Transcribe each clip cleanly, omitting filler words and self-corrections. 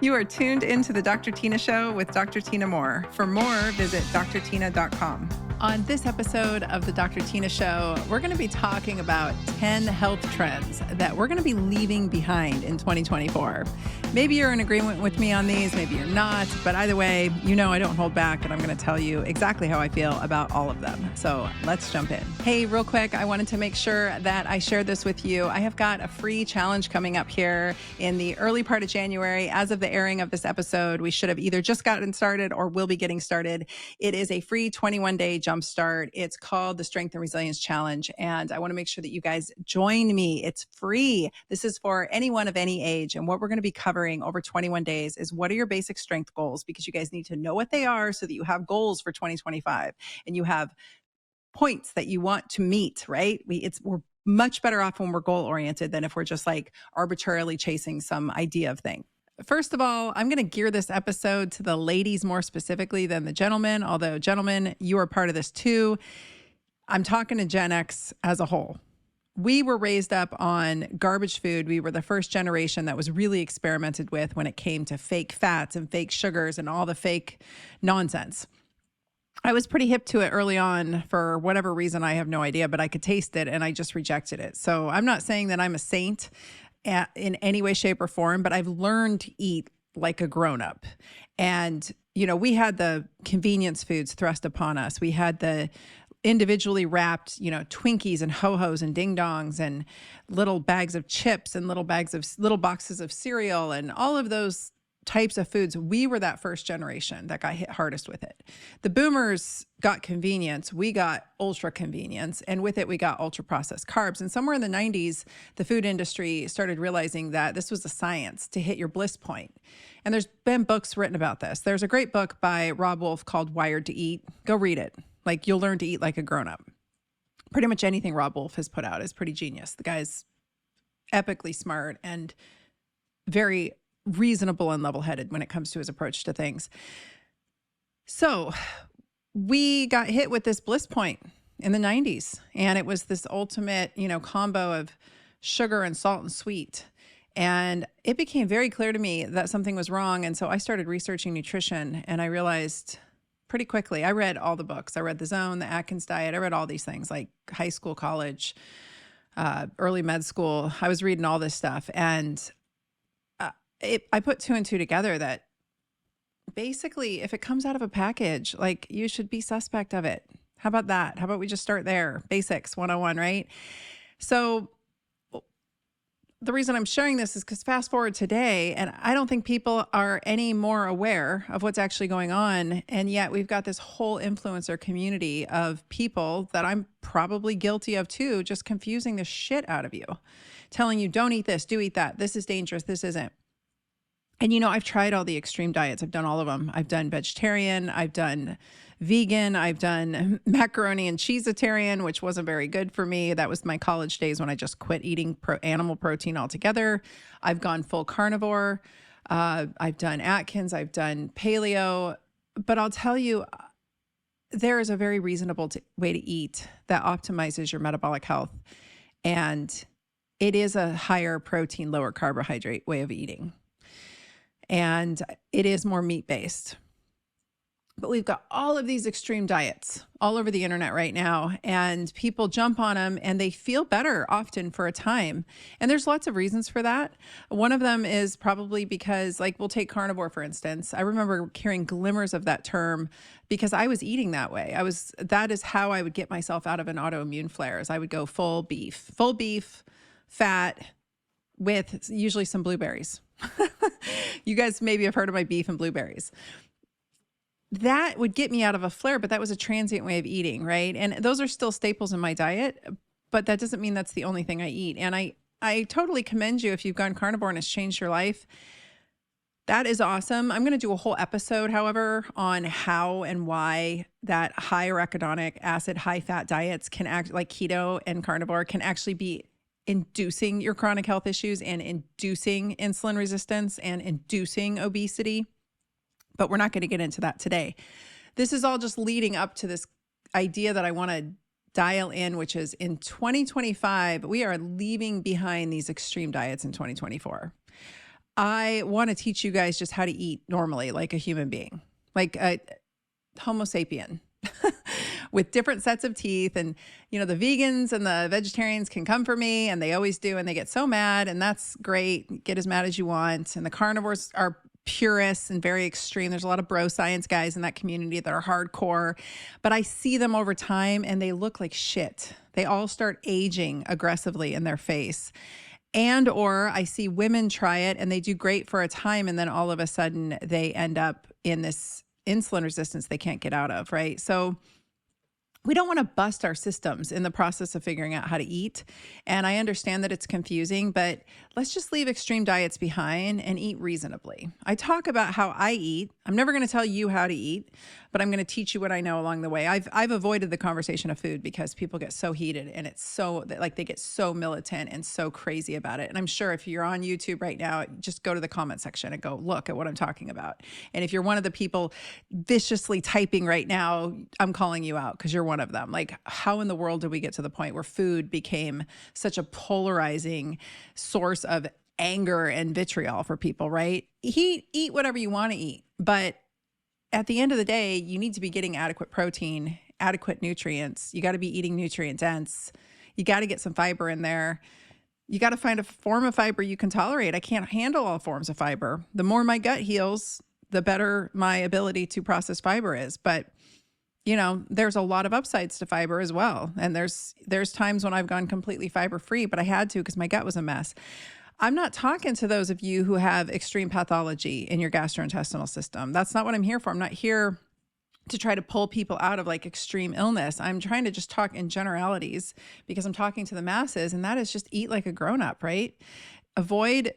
You are tuned into the Dr. Tyna Show with Dr. Tyna Moore. For more, visit drtyna.com. On this episode of the Dr. Tyna Show, we're going to be talking about 10 health trends that we're going to be leaving behind in 2024. Maybe you're in agreement with me on these, maybe you're not, but either way, you know I don't hold back, and I'm going to tell you exactly how I feel about all of them. So let's jump in. Hey, real quick, I wanted to make sure that I shared this with you. I have got a free challenge coming up here in the early part of January. As of the airing of this episode, we should have either just gotten started or will be getting started. It is a free 21-day jumpstart. It's called the Strength and Resilience Challenge, and I want to make sure that you guys join me. It's free. This is for anyone of any age, and what we're going to be covering over 21 days is what are your basic strength goals, because you guys need to know what they are so that you have goals for 2025 and you have points that you want to meet, right? We're much better off when we're goal oriented than if we're just like arbitrarily chasing some idea of thing. First of all, I'm going to gear this episode to the ladies more specifically than the gentlemen, although gentlemen, you are part of this too. I'm talking to Gen X as a whole. We were raised up on garbage food. We were the first generation that was really experimented with when it came to fake fats and fake sugars and all the fake nonsense. I was pretty hip to it early on for whatever reason. I have no idea, but I could taste it and I just rejected it. So I'm not saying that I'm a saint in any way, shape, or form, but I've learned to eat like a grown-up. And, you know, we had the convenience foods thrust upon us. We had the individually wrapped, you know, Twinkies and Ho-Hos and Ding Dongs and little bags of chips and little boxes of cereal and all of those types of foods. We were that first generation that got hit hardest with it. The boomers got convenience. We got ultra convenience. And with it, we got ultra processed carbs. And somewhere in the 90s, the food industry started realizing that this was a science to hit your bliss point. And there's been books written about this. There's a great book by Rob Wolf called Wired to Eat. Go read it. Like, you'll learn to eat like a grown-up. Pretty much anything Rob Wolf has put out is pretty genius. The guy's epically smart and very reasonable and level-headed when it comes to his approach to things. So we got hit with this bliss point in the 90s, and it was this ultimate, you know, combo of sugar and salt and sweet. And it became very clear to me that something was wrong. And so I started researching nutrition, and I realized pretty quickly, I read all the books. I read The Zone, the Atkins Diet. I read all these things like high school, college, early med school. I was reading all this stuff. And I put two and two together that basically, if it comes out of a package, like, you should be suspect of it. How about that? How about we just start there? Basics 101, right? So the reason I'm sharing this is because fast forward today, and I don't think people are any more aware of what's actually going on. And yet we've got this whole influencer community of people that I'm probably guilty of too, just confusing the shit out of you, telling you, don't eat this, do eat that. This is dangerous. This isn't. And, you know, I've tried all the extreme diets. I've done all of them. I've done vegetarian. I've done vegan. I've done macaroni and cheeseitarian, which wasn't very good for me. That was my college days when I just quit eating animal protein altogether. I've gone full carnivore. I've done Atkins. I've done paleo. But I'll tell you, there is a very reasonable way to eat that optimizes your metabolic health. And it is a higher protein, lower carbohydrate way of eating. And it is more meat-based. But we've got all of these extreme diets all over the internet right now, and people jump on them and they feel better often for a time. And there's lots of reasons for that. One of them is probably because, like, we'll take carnivore, for instance. I remember hearing glimmers of that term because I was eating that way. That is how I would get myself out of an autoimmune flare, is I would go full beef, fat, with usually some blueberries. You guys maybe have heard of my beef and blueberries. That would get me out of a flare, but that was a transient way of eating, right? And those are still staples in my diet, but that doesn't mean that's the only thing I eat. And I totally commend you if you've gone carnivore and it's changed your life. That is awesome. I'm going to do a whole episode, however, on how and why that high arachidonic acid, high fat diets can act like keto and carnivore can actually be inducing your chronic health issues and inducing insulin resistance and inducing obesity. But we're not going to get into that today. This is all just leading up to this idea that I want to dial in, which is in 2025, we are leaving behind these extreme diets in 2024. I want to teach you guys just how to eat normally, like a human being, like a Homo sapien with different sets of teeth. And, the vegans and the vegetarians can come for me, and they always do. And they get so mad, and that's great. Get as mad as you want. And the carnivores are purists and very extreme. There's a lot of bro science guys in that community that are hardcore, but I see them over time and they look like shit. They all start aging aggressively in their face. Or I see women try it and they do great for a time, and then all of a sudden they end up in this insulin resistance they can't get out of, right? So we don't want to bust our systems in the process of figuring out how to eat. And I understand that it's confusing, but let's just leave extreme diets behind and eat reasonably. I talk about how I eat. I'm never going to tell you how to eat, but I'm going to teach you what I know along the way. I've avoided the conversation of food because people get so heated, and it's so like they get so militant and so crazy about it. And I'm sure if you're on YouTube right now, just go to the comment section and go look at what I'm talking about. And if you're one of the people viciously typing right now, I'm calling you out because you're one of them. Like, how in the world did we get to the point where food became such a polarizing source of anger and vitriol for people, right? Eat whatever you want to eat, but at the end of the day, you need to be getting adequate protein, adequate nutrients. You got to be eating nutrient dense. You got to get some fiber in there. You got to find a form of fiber you can tolerate. I can't handle all forms of fiber. The more my gut heals, the better my ability to process fiber is. But there's a lot of upsides to fiber as well. And there's times when I've gone completely fiber free, but I had to because my gut was a mess. I'm not talking to those of you who have extreme pathology in your gastrointestinal system. That's not what I'm here for. I'm not here to try to pull people out of like extreme illness. I'm trying to just talk in generalities because I'm talking to the masses, and that is just eat like a grown-up, right? Avoid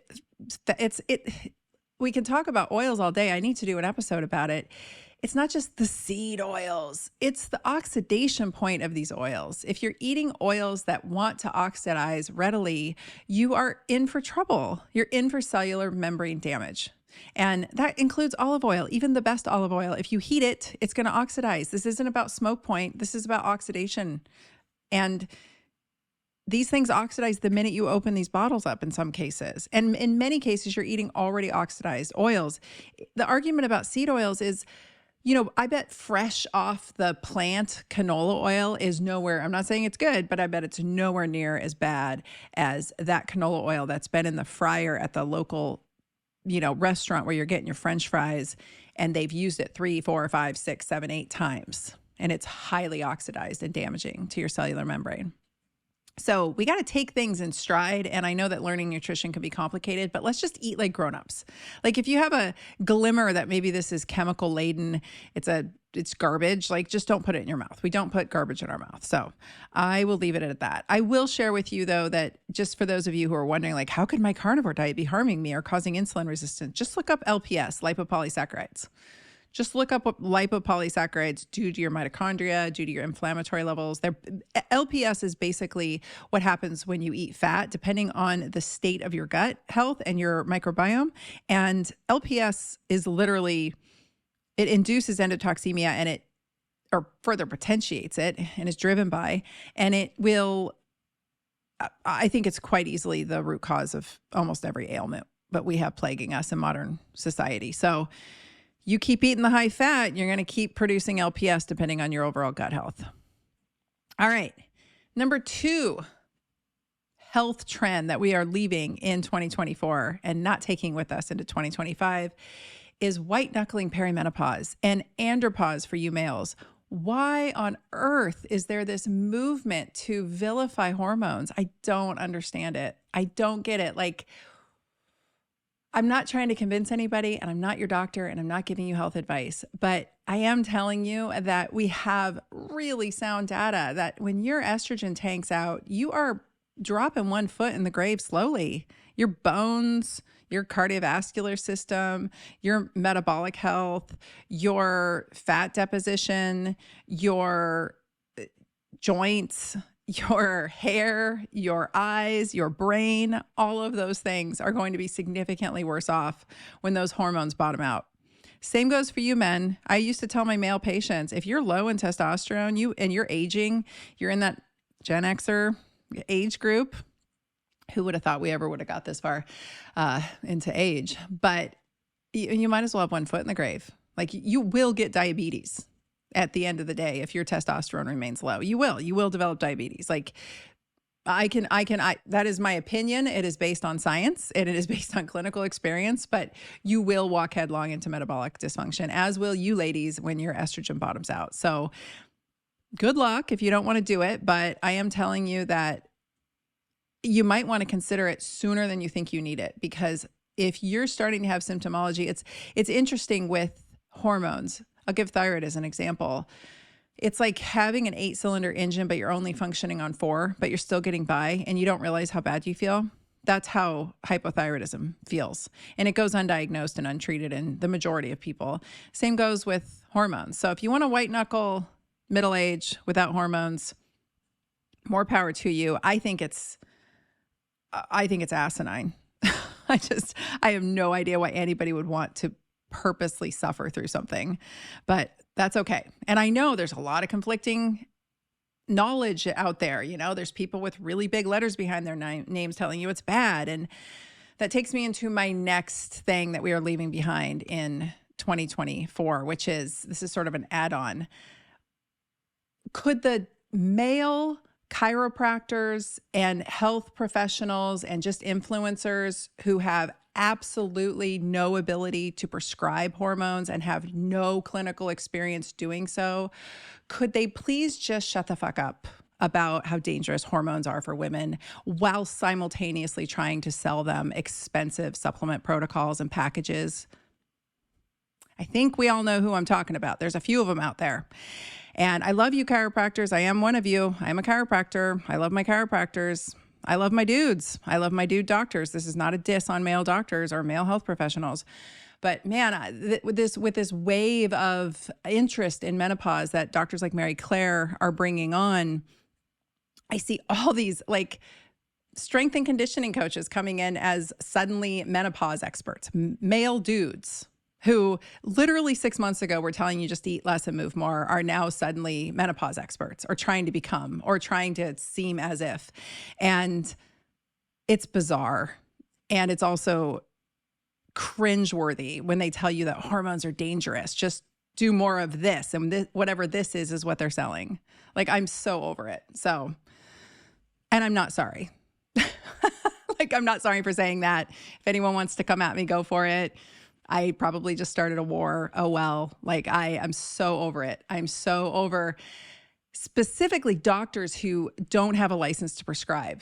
we can talk about oils all day. I need to do an episode about it. It's not just the seed oils, it's the oxidation point of these oils. If you're eating oils that want to oxidize readily, you are in for trouble. You're in for cellular membrane damage. And that includes olive oil, even the best olive oil. If you heat it, it's going to oxidize. This isn't about smoke point. This is about oxidation. And these things oxidize the minute you open these bottles up in some cases. And in many cases, you're eating already oxidized oils. The argument about seed oils is, I bet fresh off the plant canola oil is nowhere. I'm not saying it's good, but I bet it's nowhere near as bad as that canola oil that's been in the fryer at the local, restaurant where you're getting your French fries, and they've used it 3, 4, 5, 6, 7, 8 times. And it's highly oxidized and damaging to your cellular membrane. So we got to take things in stride. And I know that learning nutrition can be complicated, but let's just eat like grownups. Like if you have a glimmer that maybe this is chemical laden, it's garbage, like just don't put it in your mouth. We don't put garbage in our mouth. So I will leave it at that. I will share with you though, that just for those of you who are wondering, like, how could my carnivore diet be harming me or causing insulin resistance? Just look up LPS, lipopolysaccharides. Just look up what lipopolysaccharides do to your mitochondria, do to your inflammatory levels. LPS is basically what happens when you eat fat, depending on the state of your gut health and your microbiome. And LPS is literally, it induces endotoxemia and or further potentiates it and is driven by, and it will, I think it's quite easily the root cause of almost every ailment that we have plaguing us in modern society. So you keep eating the high fat, you're going to keep producing LPS depending on your overall gut health. All right. Number 2, health trend that we are leaving in 2024 and not taking with us into 2025 is white knuckling perimenopause and andropause for you males. Why on earth is there this movement to vilify hormones? I don't understand it. I don't get it. Like, I'm not trying to convince anybody, and I'm not your doctor, and I'm not giving you health advice, but I am telling you that we have really sound data that when your estrogen tanks out, you are dropping one foot in the grave slowly. Your bones, your cardiovascular system, your metabolic health, your fat deposition, your joints, your hair, your eyes, your brain, all of those things are going to be significantly worse off when those hormones bottom out. Same goes for you men. I used to tell my male patients, if you're low in testosterone, and you're aging, you're in that Gen Xer age group, Who would have thought we ever would have got this far into age? But you might as well have one foot in the grave. Like, you will get diabetes at the end of the day if your testosterone remains low. You will develop diabetes. Like, that is my opinion. It is based on science and it is based on clinical experience, but you will walk headlong into metabolic dysfunction, as will you ladies when your estrogen bottoms out. So good luck if you don't want to do it, but I am telling you that you might want to consider it sooner than you think you need it, because if you're starting to have symptomology, it's interesting with hormones. I'll give thyroid as an example. It's like having an 8-cylinder engine, but you're only functioning on 4, but you're still getting by and you don't realize how bad you feel. That's how hypothyroidism feels. And it goes undiagnosed and untreated in the majority of people. Same goes with hormones. So if you want a white knuckle middle age without hormones, more power to you. I think it's asinine. I have no idea why anybody would want to purposely suffer through something, but that's okay. And I know there's a lot of conflicting knowledge out there. You know, there's people with really big letters behind their names telling you it's bad. And that takes me into my next thing that we are leaving behind in 2024, which is, this is sort of an add-on. Could the male chiropractors and health professionals and just influencers who have absolutely no ability to prescribe hormones and have no clinical experience doing so, could they please just shut the fuck up about how dangerous hormones are for women while simultaneously trying to sell them expensive supplement protocols and packages? I think we all know who I'm talking about. There's a few of them out there. And I love you chiropractors. I am one of you. I am a chiropractor. I love my chiropractors. I love my dudes. I love my dude doctors. This is not a diss on male doctors or male health professionals. But man, with this wave of interest in menopause that doctors like Mary Claire are bringing on, I see all these like strength and conditioning coaches coming in as suddenly menopause experts, male dudes who literally 6 months ago were telling you just eat less and move more, are now suddenly menopause experts or trying to become or trying to seem as if. And it's bizarre. And it's also cringeworthy when they tell you that hormones are dangerous. Just do more of this. And whatever this is what they're selling. Like, I'm so over it. So, and I'm not sorry. Like, I'm not sorry for saying that. If anyone wants to come at me, go for it. I probably just started a war. Oh, well, like I'm so over it. I'm so over specifically doctors who don't have a license to prescribe,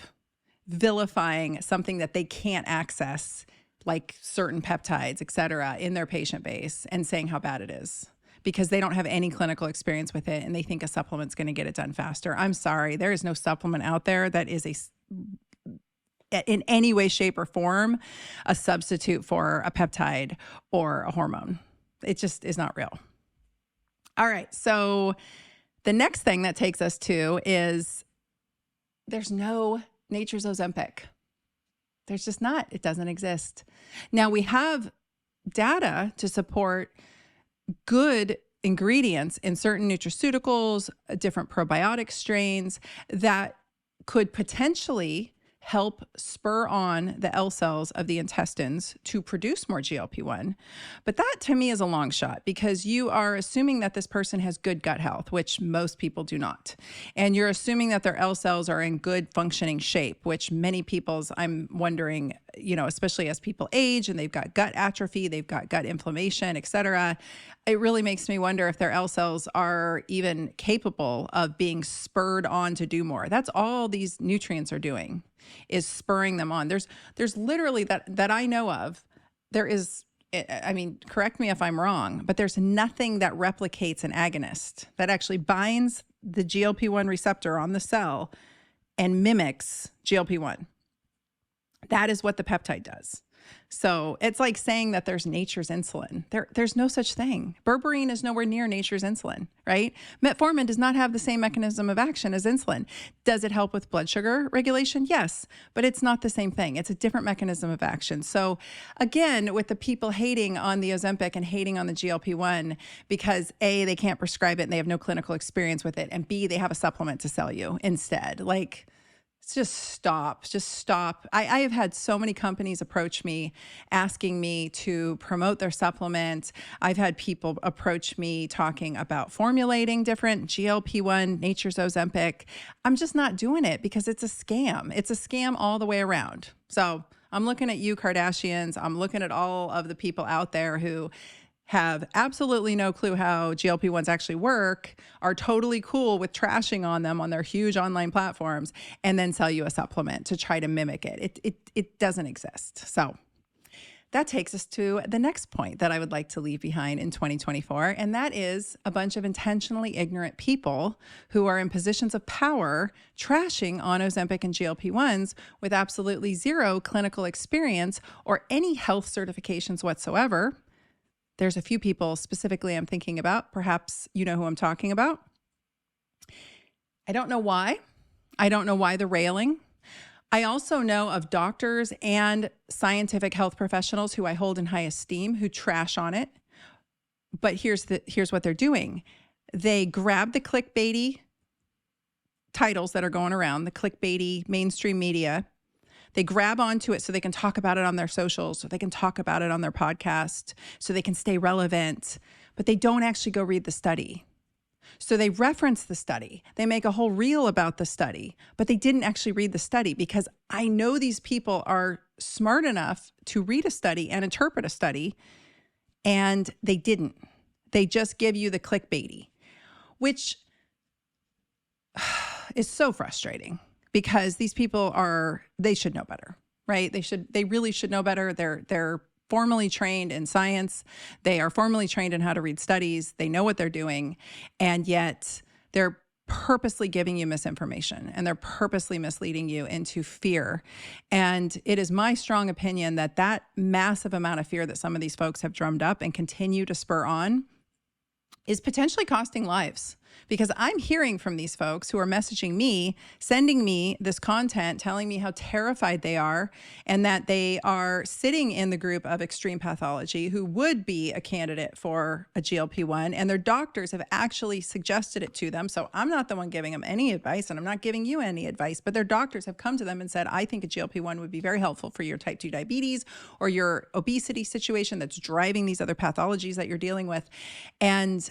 vilifying something that they can't access, like certain peptides, et cetera, in their patient base and saying how bad it is because they don't have any clinical experience with it and they think a supplement's going to get it done faster. I'm sorry. There is no supplement out there that is in any way, shape, or form, a substitute for a peptide or a hormone. It just is not real. All right. So the next thing that takes us to is there's no nature's Ozempic. There's just not. It doesn't exist. Now we have data to support good ingredients in certain nutraceuticals, different probiotic strains that could potentially help spur on the L cells of the intestines to produce more GLP-1. But that to me is a long shot because you are assuming that this person has good gut health, which most people do not. And you're assuming that their L cells are in good functioning shape, which many people's, I'm wondering, you know, especially as people age and they've got gut atrophy, they've got gut inflammation, et cetera. It really makes me wonder if their L cells are even capable of being spurred on to do more. That's all these nutrients are doing, is spurring them on. There's literally that I know of, there is, I mean, correct me if I'm wrong, but there's nothing that replicates an agonist that actually binds the GLP-1 receptor on the cell and mimics GLP-1. That is what the peptide does. So it's like saying that there's nature's insulin. There's no such thing. Berberine is nowhere near nature's insulin, right? Metformin does not have the same mechanism of action as insulin. Does it help with blood sugar regulation? Yes, but it's not the same thing. It's a different mechanism of action. So again, with the people hating on the Ozempic and hating on the GLP-1 because A, they can't prescribe it and they have no clinical experience with it, and B, they have a supplement to sell you instead. Like, just stop. Just stop. I have had so many companies approach me asking me to promote their supplement. I've had people approach me talking about formulating different GLP-1, Nature's Ozempic. I'm just not doing it because it's a scam. It's a scam all the way around. So I'm looking at you, Kardashians. I'm looking at all of the people out there who have absolutely no clue how GLP-1s actually work, are totally cool with trashing on them on their huge online platforms, and then sell you a supplement to try to mimic it. It doesn't exist. So that takes us to the next point that I would like to leave behind in 2024, and that is a bunch of intentionally ignorant people who are in positions of power trashing on Ozempic and GLP-1s with absolutely zero clinical experience or any health certifications whatsoever. There's a few people specifically I'm thinking about. Perhaps you know who I'm talking about. I don't know why. I don't know why the railing. I also know of doctors and scientific health professionals who I hold in high esteem who trash on it. But here's what they're doing. They grab the clickbaity titles that are going around, the clickbaity mainstream media. They grab onto it so they can talk about it on their socials, so they can talk about it on their podcast, so they can stay relevant, but they don't actually go read the study. So they reference the study. They make a whole reel about the study, but they didn't actually read the study because I know these people are smart enough to read a study and interpret a study, and they didn't. They just give you the clickbaity, which is so frustrating. Because these people they should know better, right? They really should know better. They're formally trained in science. They are formally trained in how to read studies. They know what they're doing. And yet they're purposely giving you misinformation and they're purposely misleading you into fear. And it is my strong opinion that that massive amount of fear that some of these folks have drummed up and continue to spur on is potentially costing lives. Because I'm hearing from these folks who are messaging me, sending me this content, telling me how terrified they are, and that they are sitting in the group of extreme pathology who would be a candidate for a GLP-1, and their doctors have actually suggested it to them. So I'm not the one giving them any advice, and I'm not giving you any advice, but their doctors have come to them and said, I think a GLP-1 would be very helpful for your type 2 diabetes or your obesity situation that's driving these other pathologies that you're dealing with. And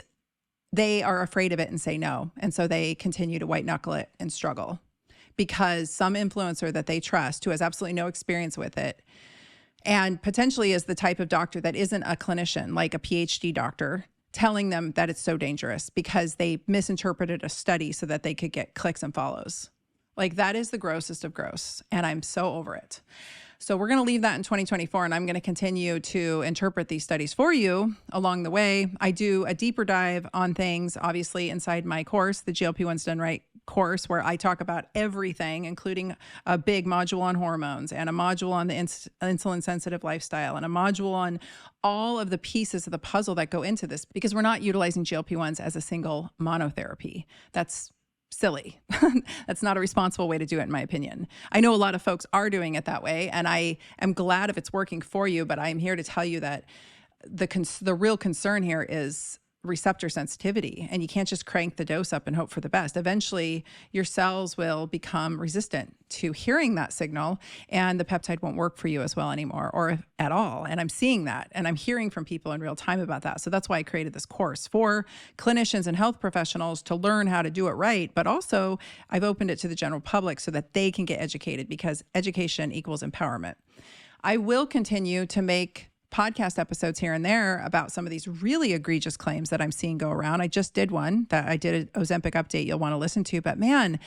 they are afraid of it and say no. And so they continue to white knuckle it and struggle because some influencer that they trust who has absolutely no experience with it and potentially is the type of doctor that isn't a clinician, like a PhD doctor, telling them that it's so dangerous because they misinterpreted a study so that they could get clicks and follows. Like that is the grossest of gross. And I'm so over it. So we're going to leave that in 2024, and I'm going to continue to interpret these studies for you along the way. I do a deeper dive on things, obviously, inside my course, the GLP-1's Done Right course, where I talk about everything, including a big module on hormones and a module on the insulin-sensitive lifestyle and a module on all of the pieces of the puzzle that go into this, because we're not utilizing GLP-1s as a single monotherapy. That's silly. That's not a responsible way to do it, in my opinion. I know a lot of folks are doing it that way, and I am glad if it's working for you, but I'm here to tell you that the real concern here is receptor sensitivity, and you can't just crank the dose up and hope for the best. Eventually, your cells will become resistant to hearing that signal, and the peptide won't work for you as well anymore, or at all. And I'm seeing that, and I'm hearing from people in real time about that. So that's why I created this course for clinicians and health professionals to learn how to do it right. But also, I've opened it to the general public so that they can get educated, because education equals empowerment. I will continue to make podcast episodes here and there about some of these really egregious claims that I'm seeing go around. I just did one that I did an Ozempic update you'll want to listen to, but man,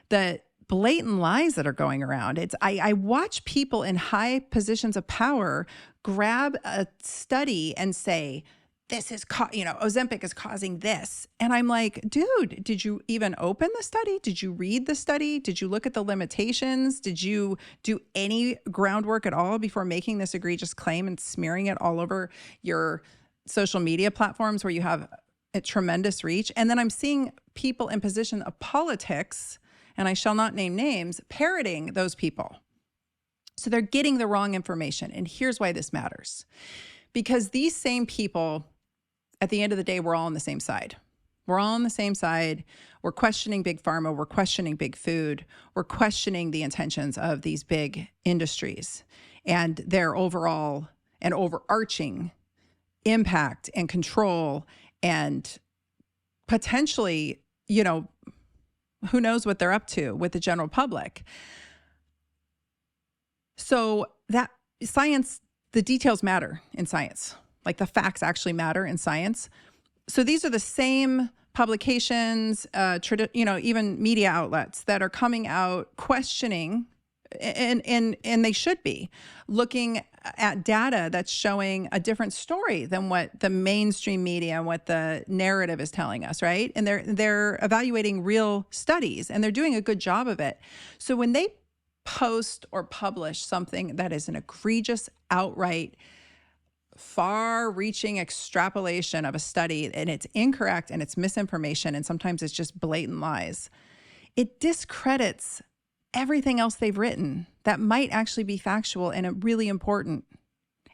the blatant lies that are going around. I watch people in high positions of power grab a study and say, this is, Ozempic is causing this. And I'm like, dude, did you even open the study? Did you read the study? Did you look at the limitations? Did you do any groundwork at all before making this egregious claim and smearing it all over your social media platforms where you have a tremendous reach? And then I'm seeing people in position of politics, and I shall not name names, parroting those people. So they're getting the wrong information. And here's why this matters. Because these same people, at the end of the day, we're all on the same side. We're all on the same side. We're questioning big pharma. We're questioning big food. We're questioning the intentions of these big industries and their overall and overarching impact and control and potentially, who knows what they're up to with the general public. So that science, the details matter in science, like the facts actually matter in science. So these are the same publications, even media outlets that are coming out questioning, and they should be looking at data that's showing a different story than what the mainstream media and what the narrative is telling us, right? And they're evaluating real studies, and they're doing a good job of it. So when they post or publish something that is an egregious, outright, far-reaching extrapolation of a study, and it's incorrect and it's misinformation, and sometimes it's just blatant lies, it discredits everything else they've written that might actually be factual and really important.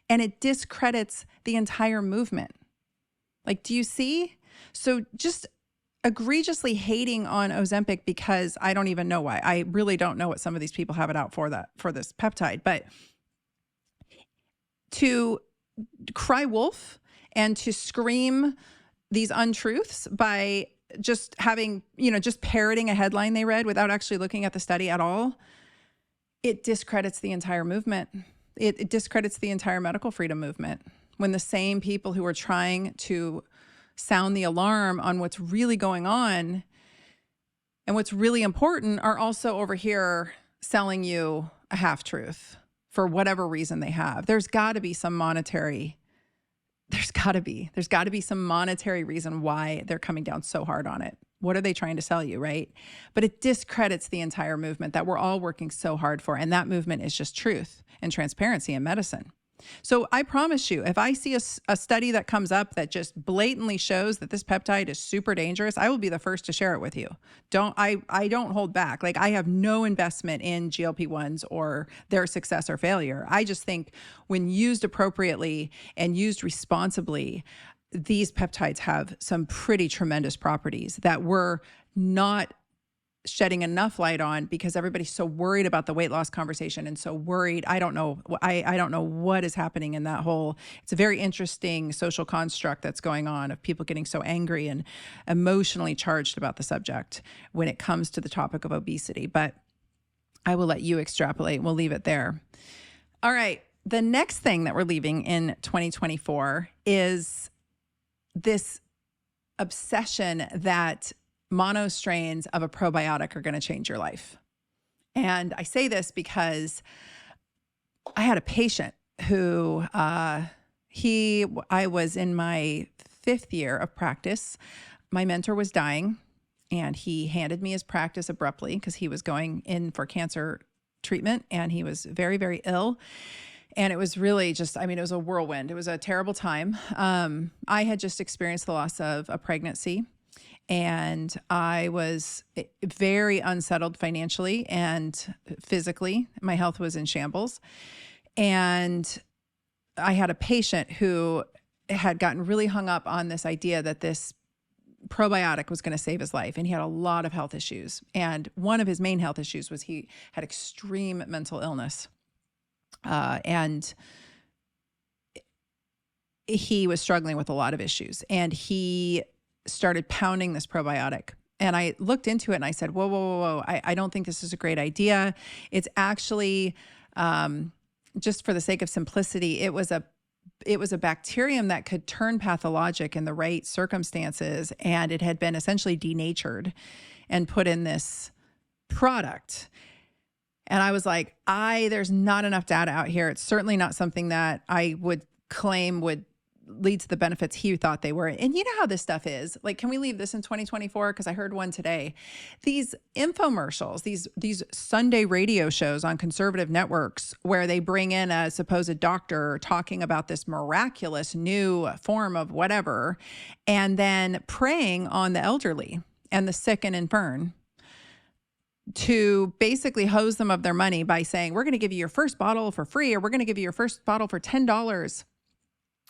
And it discredits the entire movement. Like, do you see? So just egregiously hating on Ozempic because I don't even know why. I really don't know what some of these people have it out for this peptide. But to cry wolf and to scream these untruths by just having, just parroting a headline they read without actually looking at the study at all, it discredits the entire movement. It discredits the entire medical freedom movement when the same people who are trying to sound the alarm on what's really going on and what's really important are also over here selling you a half-truth for whatever reason they have. There's got to be some monetary reason why they're coming down so hard on it. What are they trying to sell you, right? But it discredits the entire movement that we're all working so hard for. And that movement is just truth and transparency in medicine. So I promise you, if I see a study that comes up that just blatantly shows that this peptide is super dangerous, I will be the first to share it with you. I don't hold back. Like, I have no investment in GLP-1s or their success or failure. I just think when used appropriately and used responsibly, these peptides have some pretty tremendous properties that we're not shedding enough light on because everybody's so worried about the weight loss conversation and so worried. I don't know what is happening in that whole, it's a very interesting social construct that's going on of people getting so angry and emotionally charged about the subject when it comes to the topic of obesity. But I will let you extrapolate. We'll leave it there. All right. The next thing that we're leaving in 2024 is this obsession that mono strains of a probiotic are going to change your life. And I say this because I had a patient who I was in my 5th year of practice. My mentor was dying, and he handed me his practice abruptly because he was going in for cancer treatment, and he was very, very ill. And it was really just, it was a whirlwind. It was a terrible time. I had just experienced the loss of a pregnancy. And I was very unsettled financially and physically. My health was in shambles. And I had a patient who had gotten really hung up on this idea that this probiotic was going to save his life. And he had a lot of health issues. And one of his main health issues was he had extreme mental illness. And he was struggling with a lot of issues. And he started pounding this probiotic. And I looked into it and I said, whoa. I don't think this is a great idea. It's actually, just for the sake of simplicity, it was a bacterium that could turn pathologic in the right circumstances. And it had been essentially denatured and put in this product. And I was like, there's not enough data out here. It's certainly not something that I would claim would lead to the benefits he thought they were. And you know how this stuff is. Like, can we leave this in 2024? Because I heard one today. These infomercials, these Sunday radio shows on conservative networks where they bring in a supposed doctor talking about this miraculous new form of whatever, and then preying on the elderly and the sick and infirm to basically hose them of their money by saying, we're going to give you your first bottle for free, or we're going to give you your first bottle for $10.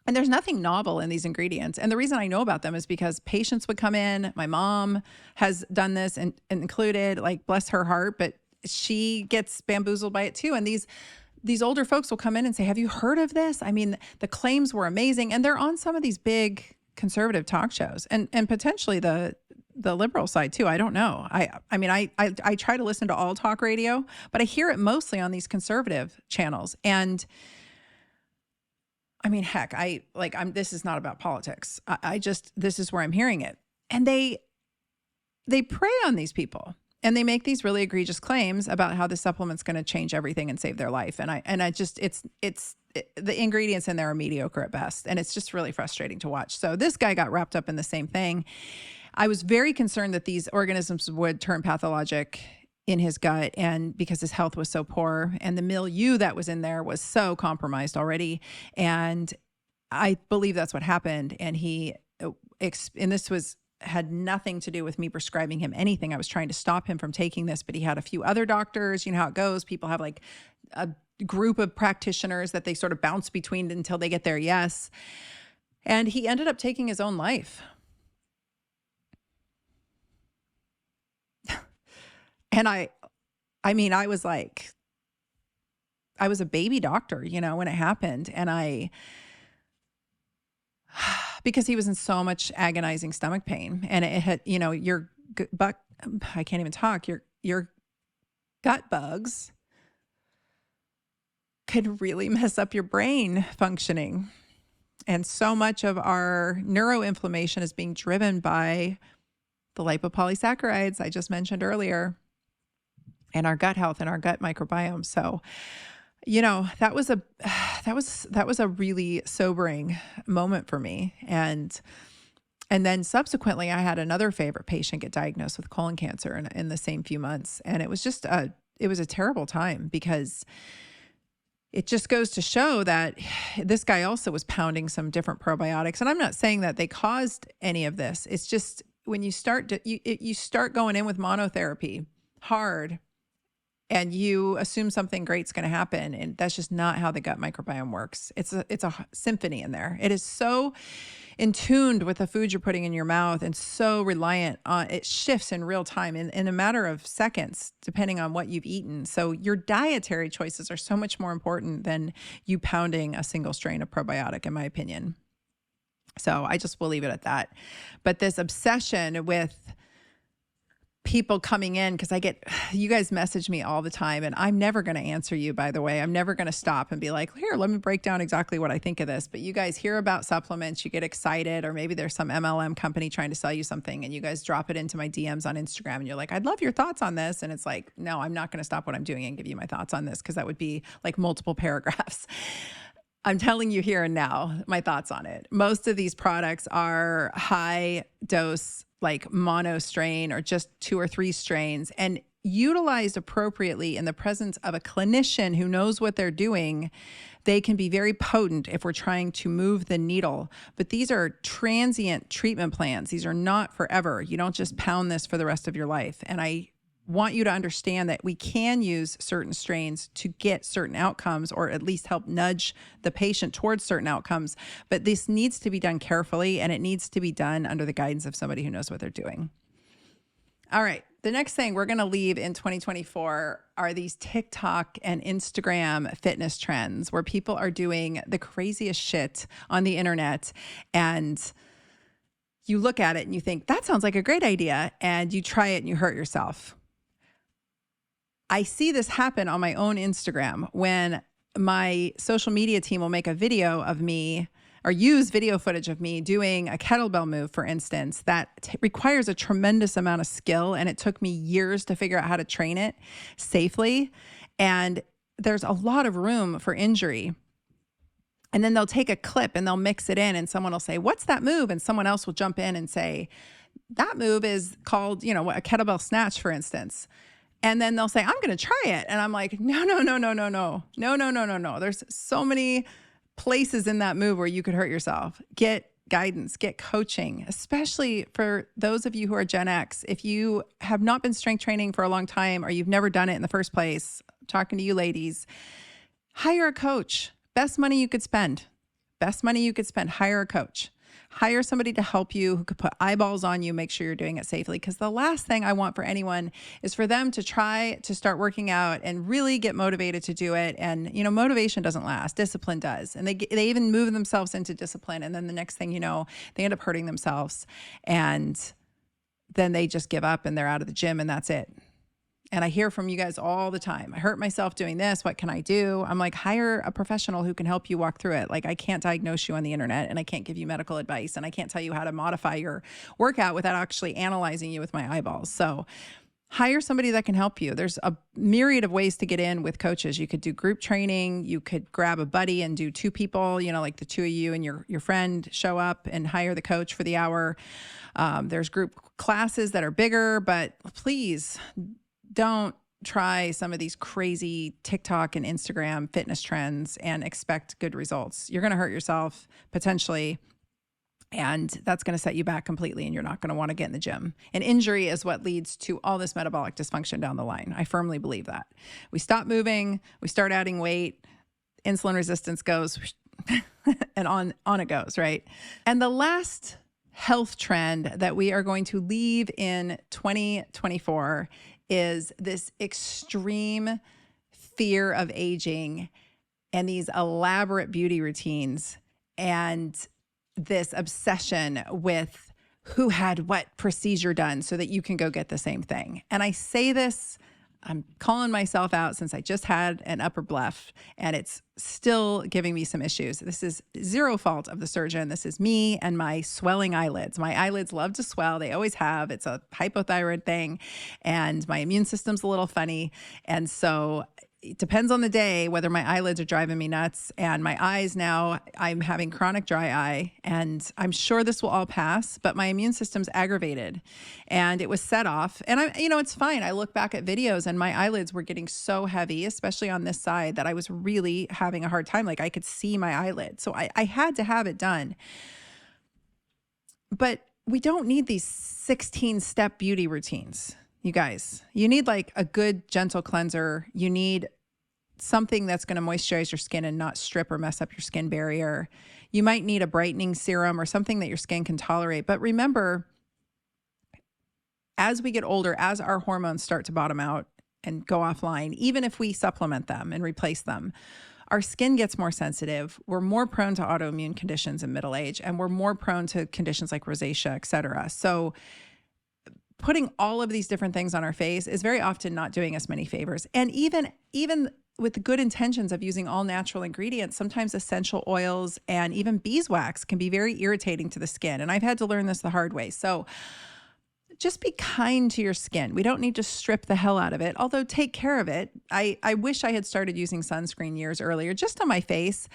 And there's nothing novel in these ingredients. And the reason I know about them is because patients would come in. My mom has done this and included, like, bless her heart, but she gets bamboozled by it too. And these older folks will come in and say, have you heard of this? I mean, the claims were amazing. And they're on some of these big conservative talk shows and potentially the liberal side too. I don't know. I mean, I try to listen to all talk radio, but I hear it mostly on these conservative channels. And I mean, heck, this is not about politics. This is where I'm hearing it. And they prey on these people and they make these really egregious claims about how the supplement's going to change everything and save their life. And the ingredients in there are mediocre at best. And it's just really frustrating to watch. So this guy got wrapped up in the same thing. I was very concerned that these organisms would turn pathologic in his gut, and because his health was so poor and the milieu that was in there was so compromised already. And I believe that's what happened. And had nothing to do with me prescribing him anything. I was trying to stop him from taking this, but he had a few other doctors. You know how it goes. People have like a group of practitioners that they sort of bounce between until they get their yes. And he ended up taking his own life. And I was a baby doctor, when it happened. And because he was in so much agonizing stomach pain, and it had, your I can't even talk, your gut bugs could really mess up your brain functioning. And so much of our neuroinflammation is being driven by the lipopolysaccharides I just mentioned earlier, and our gut health and our gut microbiome. So, that was a really sobering moment for me. And then subsequently, I had another favorite patient get diagnosed with colon cancer in the same few months. And it was a terrible time, because it just goes to show that this guy also was pounding some different probiotics. And I'm not saying that they caused any of this. It's just when you start going in with monotherapy hard, and you assume something great's going to happen. And that's just not how the gut microbiome works. It's a symphony in there. It is so in tuned with the food you're putting in your mouth, and so reliant on, it shifts in real time in a matter of seconds, depending on what you've eaten. So your dietary choices are so much more important than you pounding a single strain of probiotic, in my opinion. So I just will leave it at that. But this obsession with people coming in, because you guys message me all the time, and I'm never going to answer you, by the way. I'm never going to stop and be like, here, let me break down exactly what I think of this. But you guys hear about supplements, you get excited, or maybe there's some MLM company trying to sell you something, and you guys drop it into my DMs on Instagram, and you're like, I'd love your thoughts on this. And it's like, no, I'm not going to stop what I'm doing and give you my thoughts on this, because that would be like multiple paragraphs. I'm telling you here and now my thoughts on it. Most of these products are high dose, like mono strain or just 2 or 3 strains, and utilized appropriately in the presence of a clinician who knows what they're doing. They can be very potent if we're trying to move the needle. But these are transient treatment plans. These are not forever. You don't just pound this for the rest of your life. And I want you to understand that we can use certain strains to get certain outcomes, or at least help nudge the patient towards certain outcomes. But this needs to be done carefully, and it needs to be done under the guidance of somebody who knows what they're doing. All right. The next thing we're going to leave in 2024 are these TikTok and Instagram fitness trends, where people are doing the craziest shit on the internet, and you look at it and you think, that sounds like a great idea, and you try it and you hurt yourself. I see this happen on my own Instagram when my social media team will make a video of me, or use video footage of me doing a kettlebell move, for instance, that requires a tremendous amount of skill. And it took me years to figure out how to train it safely. And there's a lot of room for injury. And then they'll take a clip and they'll mix it in, and someone will say, what's that move? And someone else will jump in and say, that move is called, a kettlebell snatch, for instance. And then they'll say, I'm going to try it. And I'm like, no. There's so many places in that move where you could hurt yourself. Get guidance, get coaching, especially for those of you who are Gen X. If you have not been strength training for a long time, or you've never done it in the first place, I'm talking to you ladies, hire a coach. Best money you could spend. best money you could spend. Hire a coach. Hire somebody to help you who could put eyeballs on you, make sure you're doing it safely. Because the last thing I want for anyone is for them to try to start working out and really get motivated to do it. And, motivation doesn't last. Discipline does. And they even move themselves into discipline. And then the next thing you know, they end up hurting themselves. And then they just give up and they're out of the gym and that's it. And I hear from you guys all the time. I hurt myself doing this. What can I do? I'm like, hire a professional who can help you walk through it. Like, I can't diagnose you on the internet and I can't give you medical advice and I can't tell you how to modify your workout without actually analyzing you with my eyeballs. So hire somebody that can help you. There's a myriad of ways to get in with coaches. You could do group training. You could grab a buddy and do two people, like the two of you and your friend show up and hire the coach for the hour. There's group classes that are bigger, but please don't try some of these crazy TikTok and Instagram fitness trends and expect good results. You're going to hurt yourself potentially, and that's going to set you back completely, and you're not going to want to get in the gym. An injury is what leads to all this metabolic dysfunction down the line. I firmly believe that. We stop moving, we start adding weight, insulin resistance goes, and on it goes, right? And the last health trend that we are going to leave in 2024 is this extreme fear of aging and these elaborate beauty routines and this obsession with who had what procedure done so that you can go get the same thing. And I say this, I'm calling myself out since I just had an upper bleph and it's still giving me some issues. This is zero fault of the surgeon. This is me and my swelling eyelids. My eyelids love to swell. They always have. It's a hypothyroid thing and my immune system's a little funny. And so it depends on the day whether my eyelids are driving me nuts, and my eyes now, I'm having chronic dry eye, and I'm sure this will all pass, but my immune system's aggravated and it was set off. And it's fine. I look back at videos and my eyelids were getting so heavy, especially on this side, that I was really having a hard time. Like, I could see my eyelid. So I had to have it done. But we don't need these 16-step beauty routines. You guys, you need like a good gentle cleanser. You need something that's going to moisturize your skin and not strip or mess up your skin barrier. You might need a brightening serum or something that your skin can tolerate. But remember, as we get older, as our hormones start to bottom out and go offline, even if we supplement them and replace them, our skin gets more sensitive. We're more prone to autoimmune conditions in middle age, and we're more prone to conditions like rosacea, et cetera. So putting all of these different things on our face is very often not doing us many favors. And even with the good intentions of using all natural ingredients, sometimes essential oils and even beeswax can be very irritating to the skin. And I've had to learn this the hard way. So just be kind to your skin. We don't need to strip the hell out of it, although take care of it. I wish I had started using sunscreen years earlier, just on my face.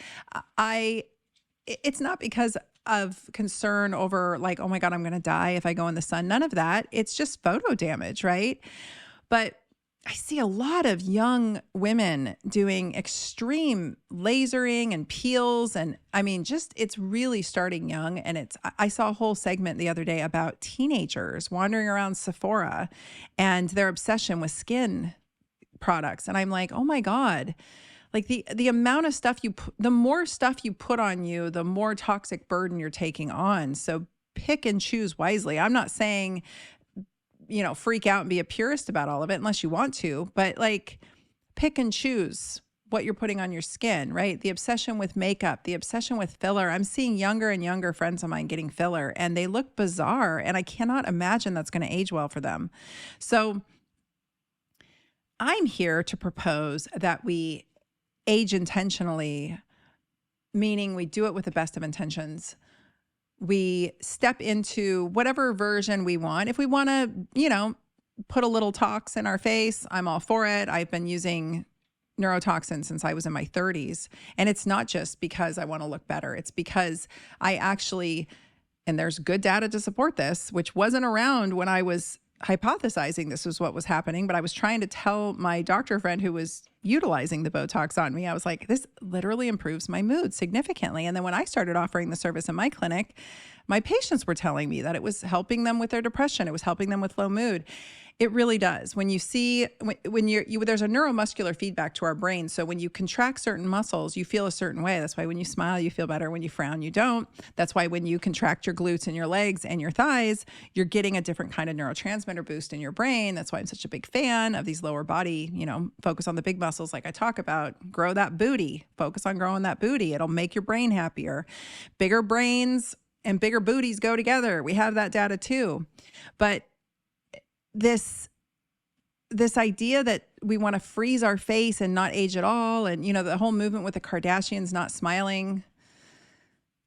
It's not because of concern over like, oh my God, I'm going to die if I go in the sun. None of that. It's just photo damage, right? But I see a lot of young women doing extreme lasering and peels. And I mean, it's really starting young. And I saw a whole segment the other day about teenagers wandering around Sephora and their obsession with skin products. And I'm like, oh my God. Like the amount of stuff the more stuff you put on you, the more toxic burden you're taking on. So pick and choose wisely. I'm not saying, freak out and be a purist about all of it unless you want to, but like pick and choose what you're putting on your skin, right? The obsession with makeup, the obsession with filler. I'm seeing younger and younger friends of mine getting filler and they look bizarre, and I cannot imagine that's going to age well for them. So I'm here to propose that we age intentionally, meaning we do it with the best of intentions. We step into whatever version we want. If we want to, put a little tox in our face, I'm all for it. I've been using neurotoxin since I was in my 30s. And it's not just because I want to look better. It's because I actually, and there's good data to support this, which wasn't around when I was hypothesizing this was what was happening, but I was trying to tell my doctor friend who was utilizing the Botox on me, I was like, this literally improves my mood significantly. And then when I started offering the service in my clinic, My patients were telling me that it was helping them with their depression. It was helping them with low mood. It really does. When you see, when there's a neuromuscular feedback to our brain. So when you contract certain muscles, you feel a certain way. That's why when you smile, you feel better. When you frown, you don't. That's why when you contract your glutes and your legs and your thighs, you're getting a different kind of neurotransmitter boost in your brain. That's why I'm such a big fan of these lower body, focus on the big muscles like I talk about. Grow that booty. Focus on growing that booty. It'll make your brain happier. Bigger brains and bigger booties go together. We have that data too. But this idea that we want to freeze our face and not age at all. And, the whole movement with the Kardashians not smiling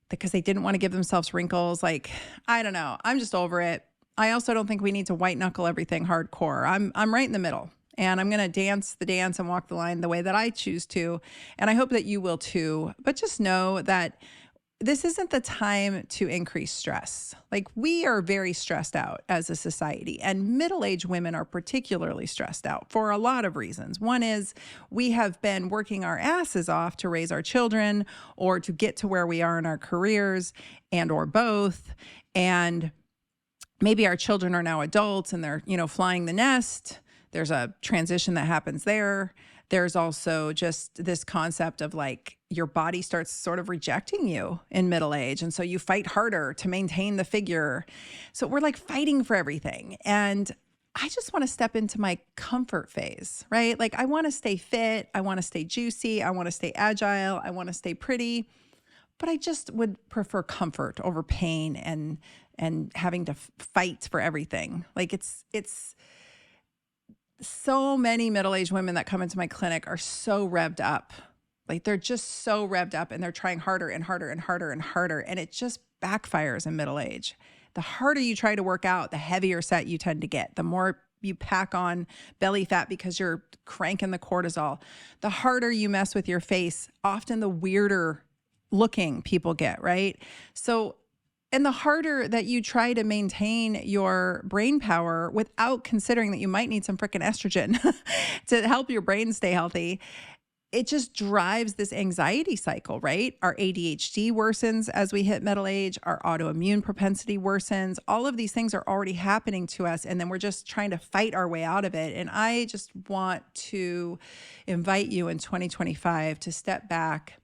because they didn't want to give themselves wrinkles. Like, I don't know. I'm just over it. I also don't think we need to white knuckle everything hardcore. I'm right in the middle, and I'm going to dance the dance and walk the line the way that I choose to. And I hope that you will too. But just know that this isn't the time to increase stress. Like, we are very stressed out as a society, and middle-aged women are particularly stressed out for a lot of reasons. One is we have been working our asses off to raise our children or to get to where we are in our careers, and or both. And maybe our children are now adults and they're, flying the nest. There's a transition that happens there. There's also just this concept of like your body starts sort of rejecting you in middle age. And so you fight harder to maintain the figure. So we're like fighting for everything. And I just want to step into my comfort phase, right? Like, I want to stay fit. I want to stay juicy. I want to stay agile. I want to stay pretty. But I just would prefer comfort over pain and having to fight for everything. Like, it's so many middle-aged women that come into my clinic are so revved up. Like, they're just so revved up, and they're trying harder and harder and harder and harder. And it just backfires in middle age. The harder you try to work out, the heavier set you tend to get. The more you pack on belly fat because you're cranking the cortisol. The harder you mess with your face, often the weirder looking people get, right? So, and the harder that you try to maintain your brain power without considering that you might need some freaking estrogen to help your brain stay healthy, it just drives this anxiety cycle, right? Our ADHD worsens as we hit middle age. Our autoimmune propensity worsens. All of these things are already happening to us, and then we're just trying to fight our way out of it. And I just want to invite you in 2025 to step back,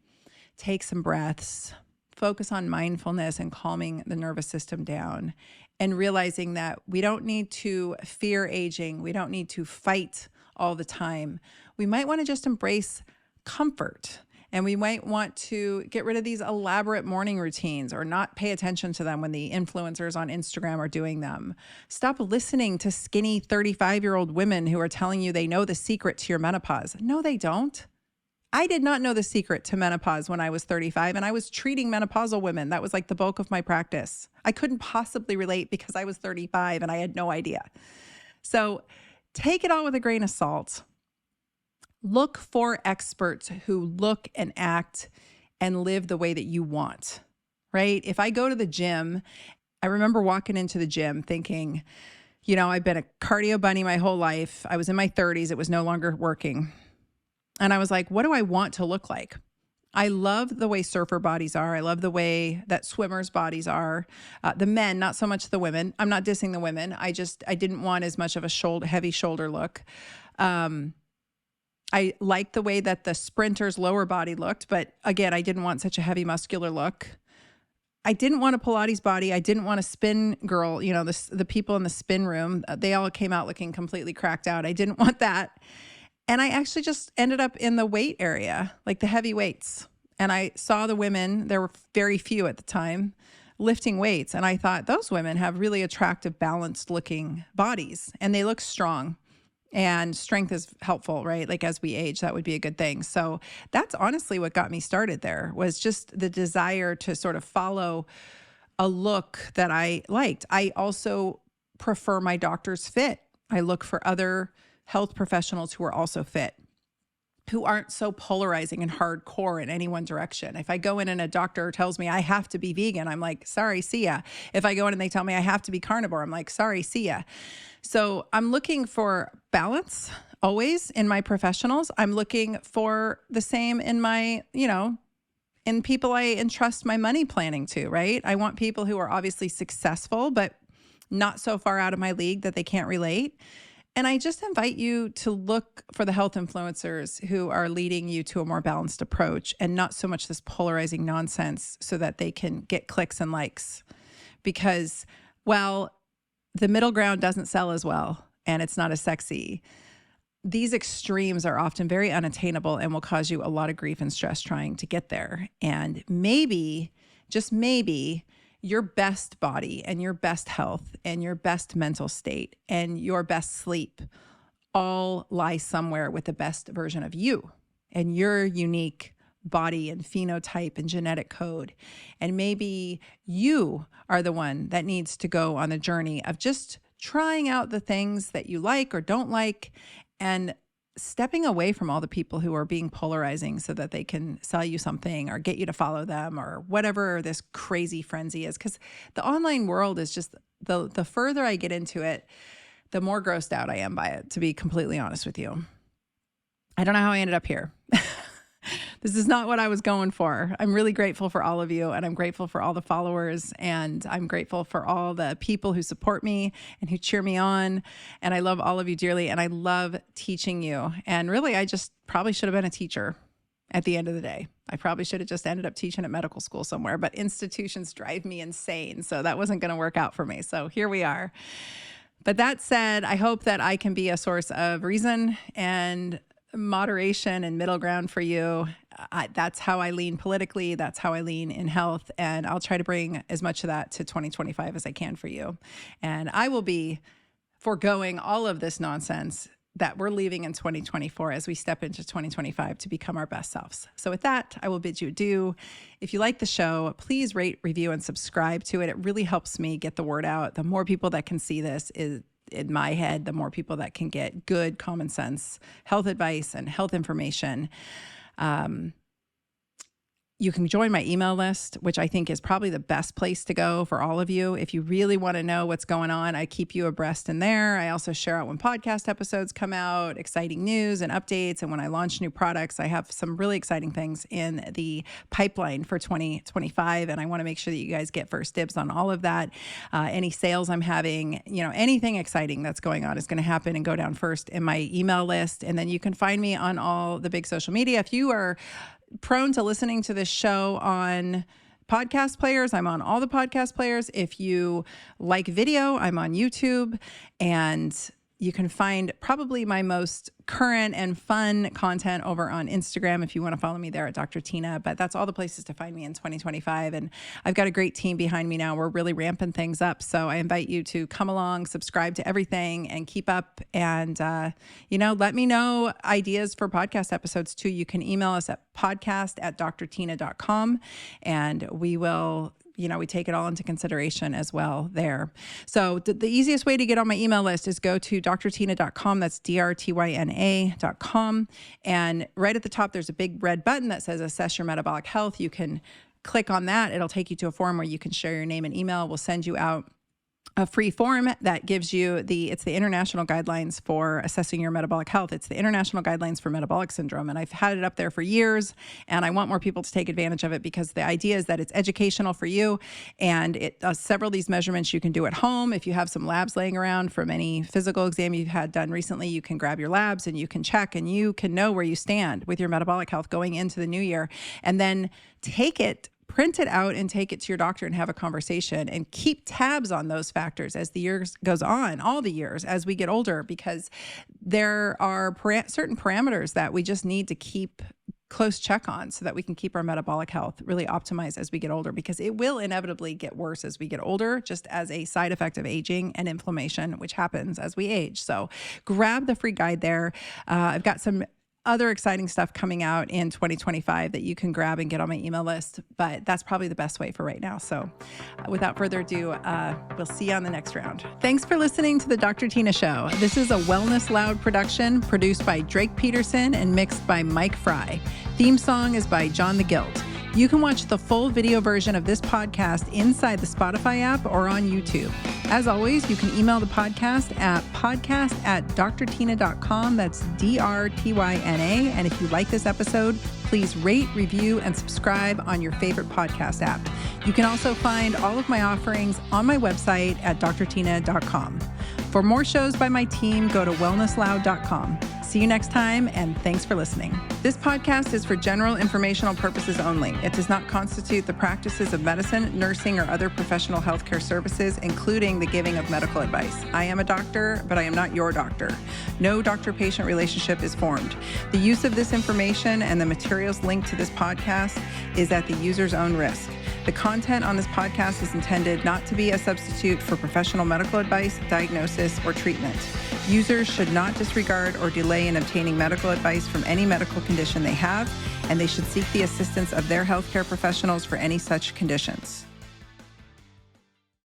take some breaths, focus on mindfulness and calming the nervous system down, and realizing that we don't need to fear aging. We don't need to fight all the time. We might want to just embrace comfort, and we might want to get rid of these elaborate morning routines or not pay attention to them when the influencers on Instagram are doing them. Stop listening to skinny 35-year-old women who are telling you they know the secret to your menopause. No, they don't. I did not know the secret to menopause when I was 35, and I was treating menopausal women. That was like the bulk of my practice. I couldn't possibly relate because I was 35 and I had no idea. So take it all with a grain of salt. Look for experts who look and act and live the way that you want, right? If I go to the gym, I remember walking into the gym thinking, I've been a cardio bunny my whole life. I was in my 30s. It was no longer working. And I was like, what do I want to look like? I love the way surfer bodies are. I love the way that swimmers' bodies are. The men, not so much the women. I'm not dissing the women. I didn't want as much of a heavy shoulder look. I liked the way that the sprinter's lower body looked, but again, I didn't want such a heavy muscular look. I didn't want a Pilates body. I didn't want a spin girl. The people in the spin room, they all came out looking completely cracked out. I didn't want that. And I actually just ended up in the weight area, like the heavy weights. And I saw the women, there were very few at the time, lifting weights. And I thought, those women have really attractive, balanced looking bodies, and they look strong. And strength is helpful, right? Like, as we age, that would be a good thing. So that's honestly what got me started there, was just the desire to sort of follow a look that I liked. I also prefer my doctors fit. I look for other health professionals who are also fit, who aren't so polarizing and hardcore in any one direction. If I go in and a doctor tells me I have to be vegan, I'm like, sorry, see ya. If I go in and they tell me I have to be carnivore, I'm like, sorry, see ya. So I'm looking for balance always in my professionals. I'm looking for the same in my, in people I entrust my money planning to, right? I want people who are obviously successful, but not so far out of my league that they can't relate. And I just invite you to look for the health influencers who are leading you to a more balanced approach and not so much this polarizing nonsense so that they can get clicks and likes. Because, well, the middle ground doesn't sell as well and it's not as sexy. These extremes are often very unattainable and will cause you a lot of grief and stress trying to get there. And maybe, just maybe, your best body and your best health and your best mental state and your best sleep all lie somewhere with the best version of you and your unique body and phenotype and genetic code. And maybe you are the one that needs to go on the journey of just trying out the things that you like or don't like and stepping away from all the people who are being polarizing so that they can sell you something or get you to follow them or whatever this crazy frenzy is. Because the online world is just, the further I get into it, the more grossed out I am by it, to be completely honest with you. I don't know how I ended up here. This is not what I was going for. I'm really grateful for all of you, and I'm grateful for all the followers, and I'm grateful for all the people who support me and who cheer me on. And I love all of you dearly, and I love teaching you. And really, I just probably should have been a teacher at the end of the day. I probably should have just ended up teaching at medical school somewhere, but institutions drive me insane. So that wasn't going to work out for me. So here we are. But that said, I hope that I can be a source of reason and moderation and middle ground for you. That's how I lean politically. That's how I lean in health. And I'll try to bring as much of that to 2025 as I can for you. And I will be foregoing all of this nonsense that we're leaving in 2024 as we step into 2025 to become our best selves. So with that, I will bid you adieu. If you like the show, please rate, review, and subscribe to it. It really helps me get the word out. The more people that can see this is, in my head, the more people that can get good common sense health advice and health information. You can join my email list, which I think is probably the best place to go for all of you. If you really want to know what's going on, I keep you abreast in there. I also share out when podcast episodes come out, exciting news and updates. And when I launch new products, I have some really exciting things in the pipeline for 2025. And I want to make sure that you guys get first dibs on all of that. Any sales I'm having, anything exciting that's going on is going to happen and go down first in my email list. And then you can find me on all the big social media. If you are prone to listening to this show on podcast players, I'm on all the podcast players. If you like video, I'm on YouTube, and you can find probably my most current and fun content over on Instagram if you want to follow me there at Dr. Tyna. But that's all the places to find me in 2025. And I've got a great team behind me now. We're really ramping things up. So I invite you to come along, subscribe to everything, and keep up. And, let me know ideas for podcast episodes too. You can email us at podcast@drtyna.com, and we will we take it all into consideration as well there. So the easiest way to get on my email list is go to drtyna.com. That's drtyna.com. And right at the top, there's a big red button that says Assess Your Metabolic Health. You can click on that. It'll take you to a form where you can share your name and email. We'll send you out a free form that gives you it's the international guidelines for assessing your metabolic health. It's the international guidelines for metabolic syndrome. And I've had it up there for years, and I want more people to take advantage of it because the idea is that it's educational for you. And it several of these measurements you can do at home. If you have some labs laying around from any physical exam you've had done recently, you can grab your labs and you can check and you can know where you stand with your metabolic health going into the new year. And then print it out and take it to your doctor and have a conversation and keep tabs on those factors as the years goes on, all the years as we get older, because there are certain parameters that we just need to keep close check on so that we can keep our metabolic health really optimized as we get older, because it will inevitably get worse as we get older, just as a side effect of aging and inflammation, which happens as we age. So grab the free guide there. I've got some other exciting stuff coming out in 2025 that you can grab and get on my email list, but that's probably the best way for right now. So without further ado, we'll see you on the next round. Thanks for listening to the Dr. Tyna Show. This is a Wellness Loud production produced by Drake Peterson and mixed by Mike Fry. Theme song is by John the Guilt. You can watch the full video version of this podcast inside the Spotify app or on YouTube. As always, you can email the podcast at podcast@drtyna.com. That's DRTYNA. And if you like this episode, please rate, review, and subscribe on your favorite podcast app. You can also find all of my offerings on my website at drtyna.com. For more shows by my team, go to wellnessloud.com. See you next time, and thanks for listening. This podcast is for general informational purposes only. It does not constitute the practices of medicine, nursing, or other professional healthcare services, including the giving of medical advice. I am a doctor, but I am not your doctor. No doctor-patient relationship is formed. The use of this information and the materials linked to this podcast is at the user's own risk. The content on this podcast is intended not to be a substitute for professional medical advice, diagnosis, or treatment. Users should not disregard or delay in obtaining medical advice from any medical condition they have, and they should seek the assistance of their healthcare professionals for any such conditions.